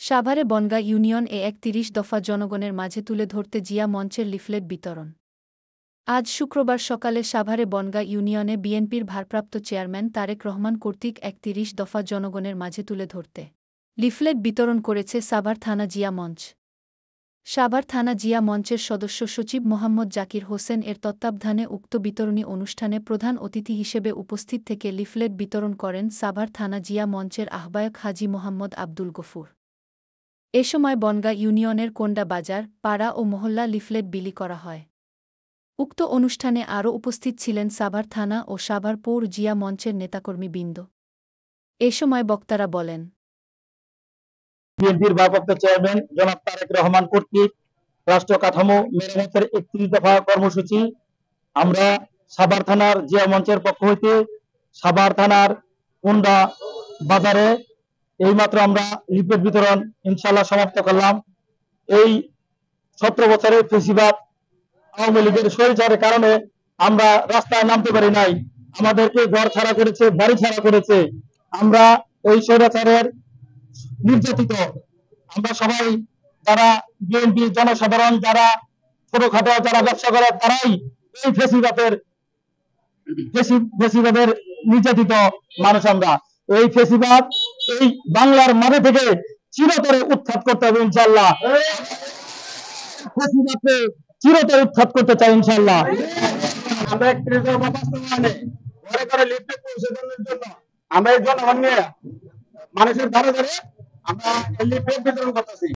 সাভারে বনগাঁ ইউনিয়ন এ ৩১ দফা জনগণের মাঝে তুলে ধরতে জিয়া মঞ্চের লিফলেট বিতরণ। আজ শুক্রবার সকালে সাভারে বনগাঁ ইউনিয়নে বিএনপির ভারপ্রাপ্ত চেয়ারম্যান তারেক রহমান কর্তৃক ৩১ দফা জনগণের মাঝে তুলে ধরতে লিফলেট বিতরণ করেছে সাভার থানা জিয়া মঞ্চ। সাভার থানা জিয়া মঞ্চের সদস্য সচিব মোহাম্মদ জাকির হোসেন এর তত্ত্বাবধানে উক্ত বিতরণী অনুষ্ঠানে প্রধান অতিথি হিসেবে উপস্থিত থেকে লিফলেট বিতরণ করেন সাভার থানা জিয়া মঞ্চের আহ্বায়ক হাজী মোহাম্মদ আব্দুল গফুর। এ সময় বনগাঁ ইউনিয়নের কোন্ডা বাজার, পাড়া ও মহল্লা লিফলেট বিলি করা হয়। উক্ত অনুষ্ঠানে আরও উপস্থিত ছিলেন সাভার থানা ও সাভার পৌর জিয়া মঞ্চের নেতাকর্মীবৃন্দ। এ সময় বক্তারা বলেন, বিএনপির ভারপ্রাপ্ত চেয়ারম্যান জনাব তারেক রহমান কর্তৃক রাষ্ট্র কাঠামো মেরামতের ৩১ দফা কর্মসূচি আমরা সাভার থানার জিয়া মঞ্চের পক্ষ হইতে সাভার থানার কোন্ডা বাজারে এইমাত্র আমরা লিফলেট বিতরণ ইনশাআল্লাহ সমাপ্ত করলাম। এই ১৭ বছরের ফেসিবাদ আওয়ামী লীগের স্বৈরাচারের কারণে আমরা রাস্তায় নামতে পারি নাই, আমাদেরকে ঘর ছাড়া করেছে, বাড়ি ছাড়া করেছে। আমরা এই স্বৈরাচারের নির্যাতিত, আমরা সবাই যারা বিএনপি জনসাধারণ, যারা ছোটখাটো যারা ব্যবসা করে, তারাই এই ফেসিবাদের নির্যাতিত মানুষ। আমরা এই ফেসিবাদ এই বাংলার মাঝে থেকে চিরতরে উৎখাত করতে হবে ইনশাআল্লাহ। ফেসিবাদকে চিরতরে উৎখাত করতে চাই ইনশাআল্লাহ। আমরা ৩১ দফা বাস্তবায়নে ঘরে ঘরে লিফলেট পৌঁছে দেওয়ার জন্য আমরা এই জনগণ নিয়ে মানুষের ঘরে ঘরে আমরা লিফলেট বিতরণ করতেছি।